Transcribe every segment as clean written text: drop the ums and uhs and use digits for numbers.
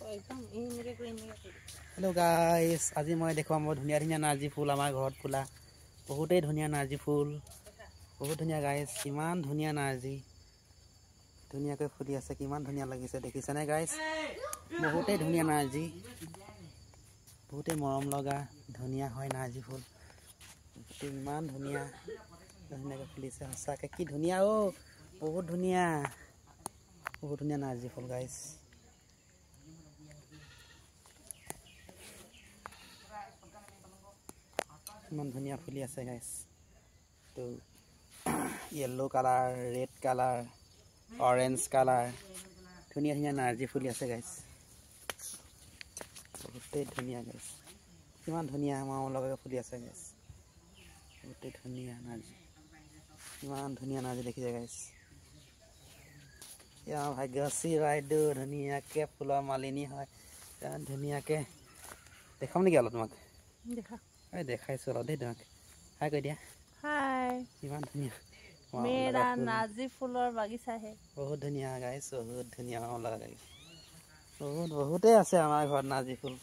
hello guys আজি মই দেখুৱাম বৰ ধুনীয়া ধুনীয়া নাৰ্জি ফুল আমাৰ ঘৰত ফুলা বহুতেই ধুনীয়া নাৰ্জি ফুল বহুত ধুনীয়া গাইস কিমান ধুনীয়া নাৰ্জি ধুনীয়াকৈ ফুলি আছে কিমান ধুনীয়া লাগিছে দেখিছানে গাইস বহুতেই ধুনীয়া নাৰ্জি বহুতেই মৰম লগা ধুনীয়া হয় নাৰ্জি ফুল ইমান ধুনীয়া ধুনীয়াকৈ ফুলিছে সঁচাকৈ কি ধুনীয়া ও বহুত ধুনীয়া নাৰ্জি ফুল গাইস ইমান ধুনীয়া ফুলি আছে গাইস তো yellow colour red colour orange colour ধুনীয়া ধুনীয়া নাৰ্জি ফুলি আছে গাইস বহুতেই ধুনীয়া গাইস কিমান ধুনীয়া মাও লগাকে ফুলি আছে গাইস বহুতেই ধুনীয়া নাৰ্জি ইমান ধুনীয়া নাৰ্জি দেখিছে গাইস ইয়া ভাগ্যশ্ৰী বাইদেউ ধুনীয়াকে ফুলৰ মালিনী হয় ইমান ধুনীয়াকে দেখাম নেকি অলপ তোমাক দেখা এই দেখাইছো অলপ দেই তোমাক হাই কৈ দিয়া हाय इमान धुनिया मेरा नार्जी फूलर बागिचा है बहुत धुनिया गाइस बहुत धुनिया लगा गाइस बहुते আছে আমাৰ ঘৰত নাৰ্জি ফুল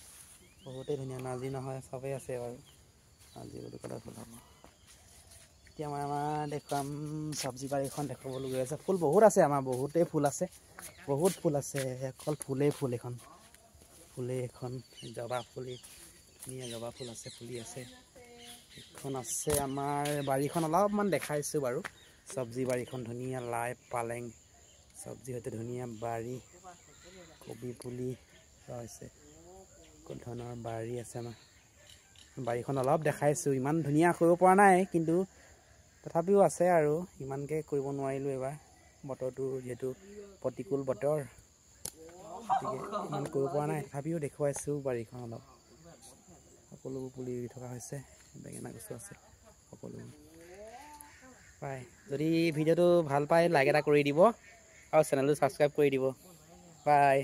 বহুতে ধুনিয়া নাৰ্জি নহয় সবে আছে বাৰু নাৰ্জি ফুল কলা ফুল হ'ব এতিয়া মই আমাৰ দেখুৱাম সবজি বাৰীখন দেখাবলৈ গৈ আছে ফুল বহুত আছে আমাৰ বহুতে ফুল আছে বহুত ফুল আছে অকল ফুলেই ফুল এখন জবা ফুল ধুনীয়া জবা ফুল আছে ফুলি আছে এখন আছে আমাৰ বাৰীখন অলপমান দেখাইছো বাৰু সবজি বাৰীখন ধুনীয়া লাই পালেং সবজি হতে ধুনীয়া বাৰী কবি পুলি আছে কোন ধৰণৰ বাৰী আছে আমাৰ বাৰীখন অলপ দেখাইছো ইমান ধুনীয়া কৰিব পৰা নাই কিন্তু তথাপিও আছে আৰু ইমানকে কৰিব নোৱাৰিলো এবাৰ বতৰটো যেটো প্ৰতিকূল বতৰ ইমান কৰিব পৰা নাই তথাপিও দেখুৱাইছো বাৰীখন অলপ সকলো পুলি থকা হৈছে বেঙেনা গছ আছে সকলো পাই যদি ভিডিওটো ভাল পায় লাইক এটা কৰি দিব আৰু চেনেলটো সাবস্ক্ৰাইব কৰি দিব বাই